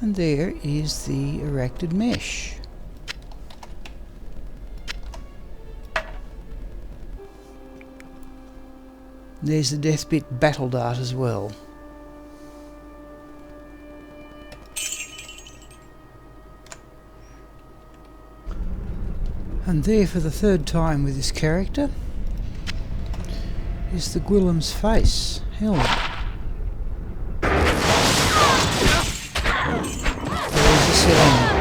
And there is the Arachnid Mesh. There's the Deathbit battle dart as well. And there for the third time with this character is the Gwillem's face helmet. There's the set on it.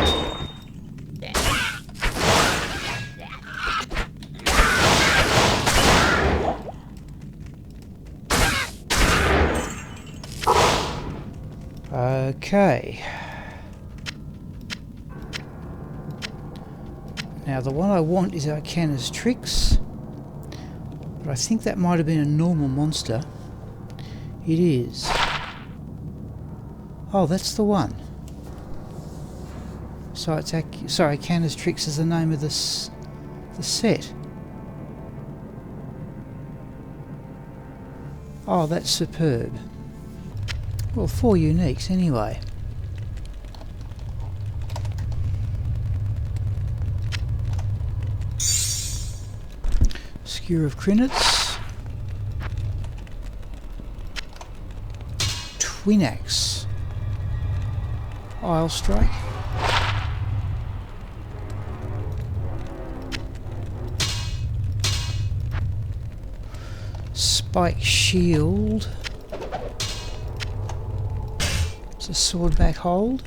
Okay. Now the one I want is Arcana's Tricks, but I think that might have been a normal monster. It is. Oh, that's the one. So it's sorry, Arcana's Tricks is the name of the set. Oh, that's superb. Well, 4 uniques anyway. Skewer of Crinets. Twin Axe. Isle Strike. Spike Shield. It's a swordback hold.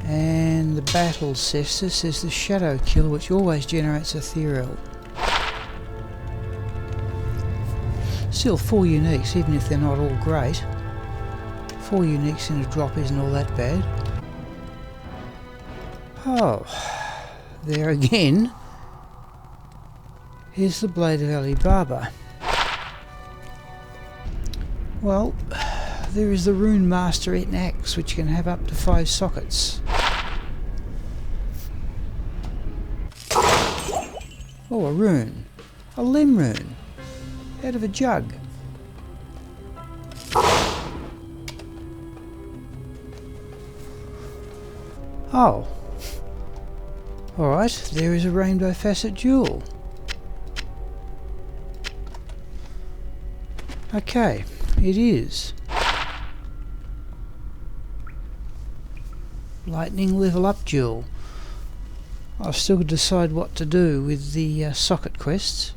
And the Battle Cestus is the Shadow Kill, which always generates a Duriel. Still 4 uniques, even if they're not all great. 4 uniques in a drop isn't all that bad. Oh, there again. Here's the Blade of Ali Baba. Well, there is the Rune Master Eton Axe, which can have up to 5 sockets. Oh, a rune. A limb rune. Out of a jug. Oh. Alright, there is a Rainbow Facet Jewel. Okay, it is. Lightning Level Up Jewel. I've still got to decide what to do with the socket quests.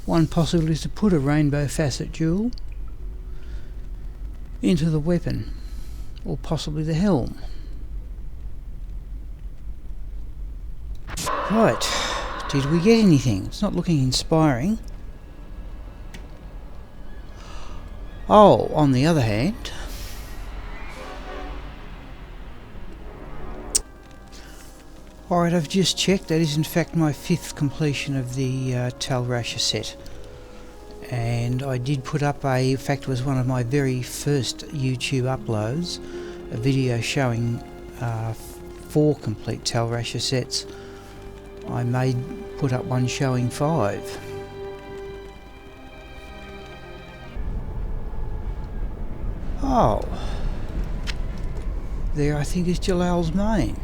One possibility is to put a Rainbow Facet Jewel into the weapon, or possibly the helm. Right, did we get anything? It's not looking inspiring. Oh, on the other hand, alright, I've just checked, that is in fact my 5th completion of the Tal Rasha set. And I did put up in fact it was one of my very first YouTube uploads, a video showing 4 complete Tal Rasha sets. I may put up one showing 5. Oh, there I think is Jalal's mane.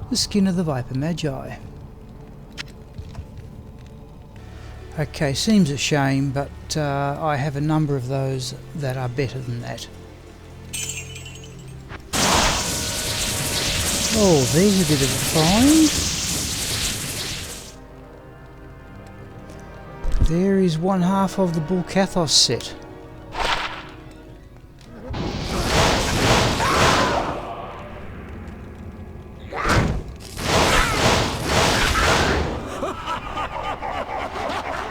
The skin of the Viper Magi. Okay, seems a shame, but I have a number of those that are better than that. Oh, there's a bit of a find. There is 1/2 of the Bulkathos set.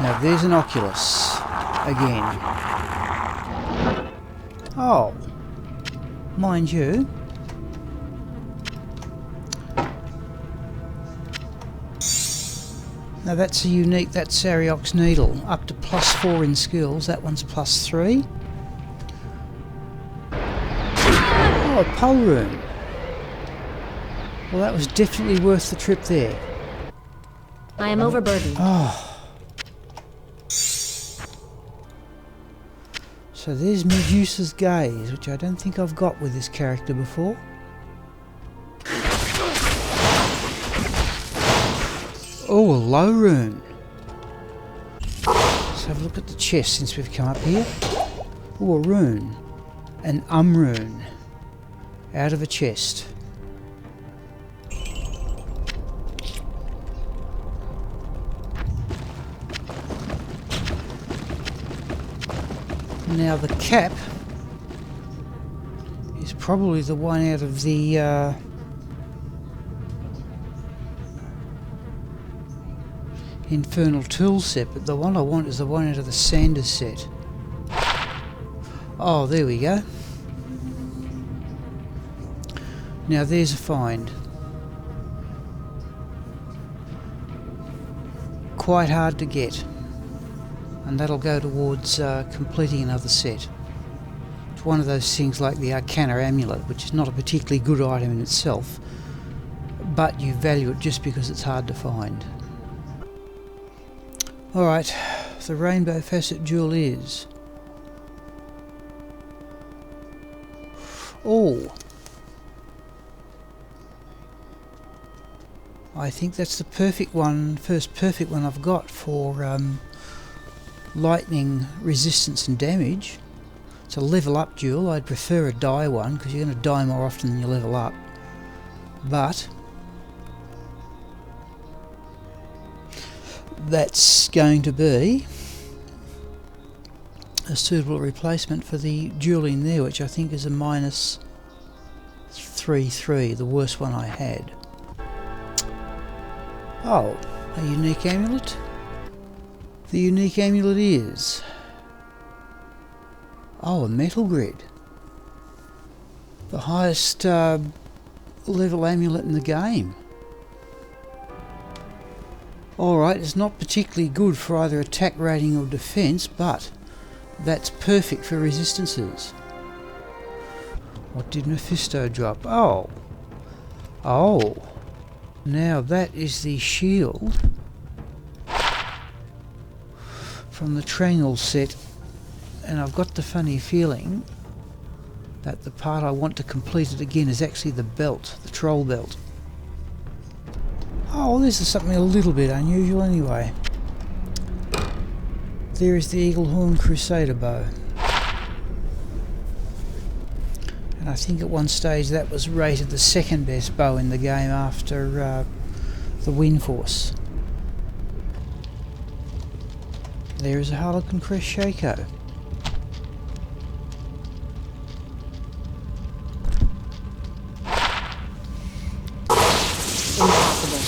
Now there's an Oculus again. Oh, mind you, now that's a unique, that's Sariok's Needle, up to +4 in skills, that one's +3. Oh, a pole room. Well, that was definitely worth the trip there. I am overburdened. Oh. So there's Medusa's Gaze, which I don't think I've got with this character before. Oh, a low rune. Let's have a look at the chest since we've come up here. Oh, a rune. An rune. Out of a chest. Now the cap is probably the one out of the Infernal Tools set, but the one I want is the one out of the Sanders set. Oh, there we go. Now there's a find. Quite hard to get, and that'll go towards completing another set. It's one of those things like the Arcana amulet, which is not a particularly good item in itself, but you value it just because it's hard to find. Alright, the rainbow facet jewel is... Oh! I think that's the perfect one, first perfect one I've got for lightning resistance and damage. It's a level up jewel. I'd prefer a die one because you're going to die more often than you level up. But that's going to be a suitable replacement for the jewel in there, which I think is a minus 3/3, the worst one I had. Oh, a unique amulet? The unique amulet is... oh, a metal grid. The highest level amulet in the game. Alright, it's not particularly good for either attack rating or defense, but that's perfect for resistances. What did Mephisto drop? Oh! Oh! Now that is the shield from the Triangle set, and I've got the funny feeling that the part I want to complete it again is actually the belt, the troll belt. Oh, this is something a little bit unusual anyway. There is the Eagle Horn Crusader bow. And I think at one stage that was rated the second best bow in the game after the Wind Force. There is a Harlequin Crest shako. Impossible.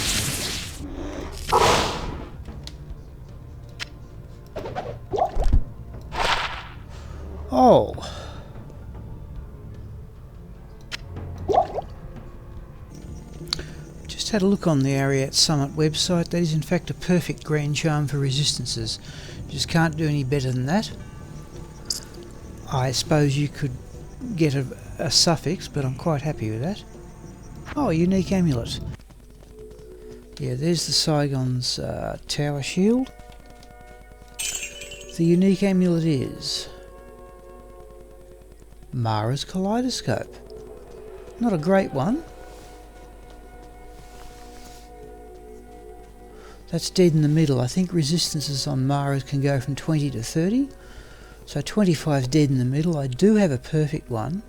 Oh! Just had a look on the Ariat Summit website. That is in fact a perfect grand charm for resistances. You just can't do any better than that. I suppose you could get a suffix, but I'm quite happy with that. Oh, a unique amulet. Yeah, there's the Saigon's tower shield. The unique amulet is Mara's Kaleidoscope. Not a great one. That's dead in the middle. I think resistances on Mara's can go from 20 to 30. So 25 is dead in the middle. I do have a perfect one.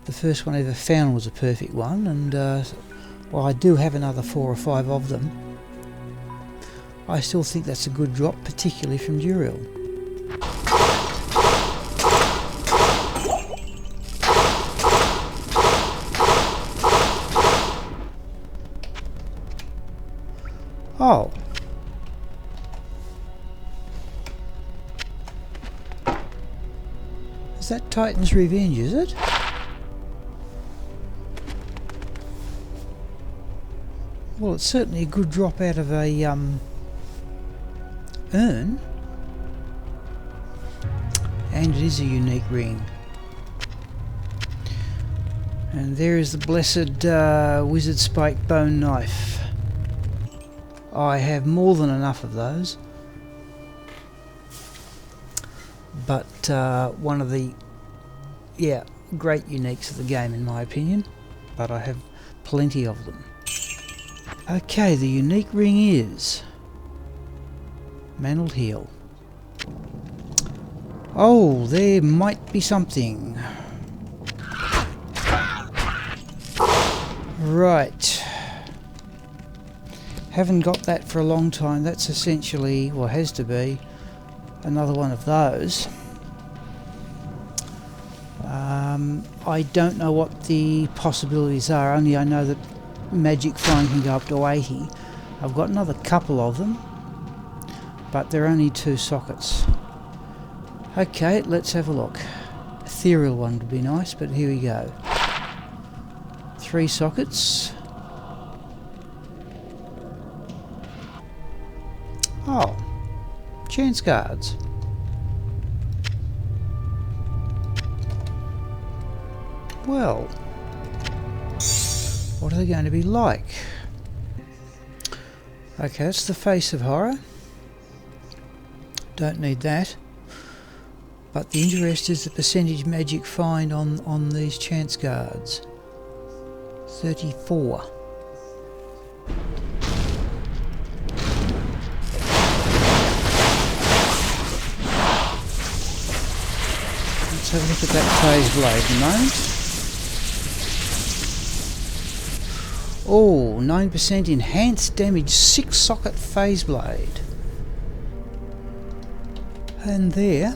The first one I ever found was a perfect one, and well, I do have another 4 or 5 of them. I still think that's a good drop, particularly from Duriel. Oh. Is that Titan's Revenge, is it? Well, it's certainly a good drop out of a urn. And it is a unique ring. And there is the blessed wizard spike bone knife. I have more than enough of those. But one of the great uniques of the game in my opinion. But I have plenty of them. Okay, the unique ring is Mantled Heel. Oh, there might be something. Right. Haven't got that for a long time. That's essentially, or has to be, another one of those. I don't know what the possibilities are, only I know that magic flying can go up to 80. I've got another couple of them, but they're only 2 sockets. Okay, let's have a look. Ethereal one would be nice, but here we go. 3 sockets. Oh, chance cards. Well, what are they going to be like? Okay, that's the face of horror. Don't need that. But the interest is the percentage magic find on these chance cards. 34. Let's have a look at that phase blade in a moment. Oh, 9% enhanced damage, 6 socket phase blade. And there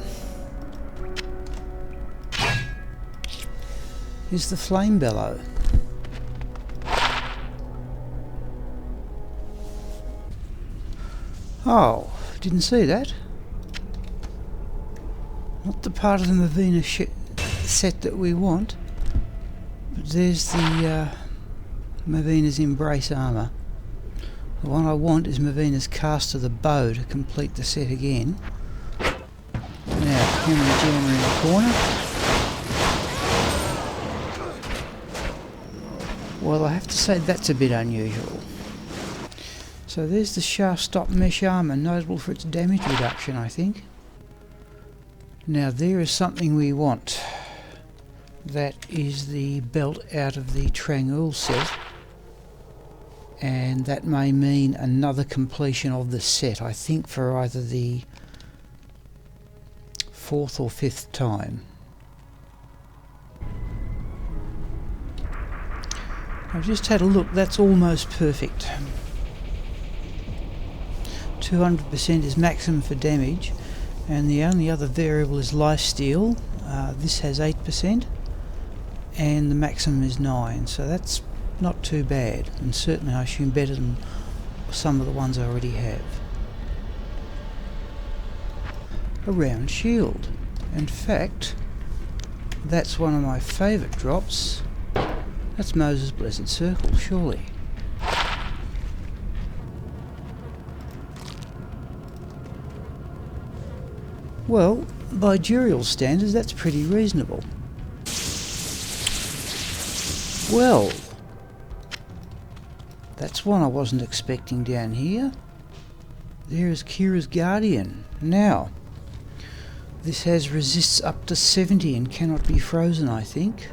is the flame bellow. Oh, didn't see that. Not the part of the Mavina set that we want, but there's the Mavina's Embrace armour. The one I want is Mavina's Cast of the Bow to complete the set again. Now, Hammer Jammer in the corner. Well, I have to say that's a bit unusual. So there's the Shaft Stop Mesh armour, notable for its damage reduction, I think. Now there is something we want. That is the belt out of the Trangul set. And that may mean another completion of the set, I think for either the 4th or 5th time. I've just had a look, that's almost perfect. 200% is maximum for damage, and the only other variable is lifesteal. This has 8%, and the maximum is 9, so that's not too bad, and certainly I assume better than some of the ones I already have. A round shield. In fact, that's one of my favourite drops. That's Moses' Blessed Circle, surely. Well, by Duriel standards, that's pretty reasonable. Well, that's one I wasn't expecting down here. There is Kira's Guardian. Now, this has resists up to 70 and cannot be frozen, I think.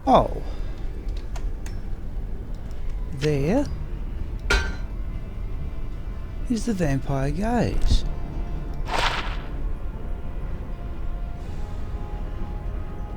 Oh. There is the Vampire Gaze.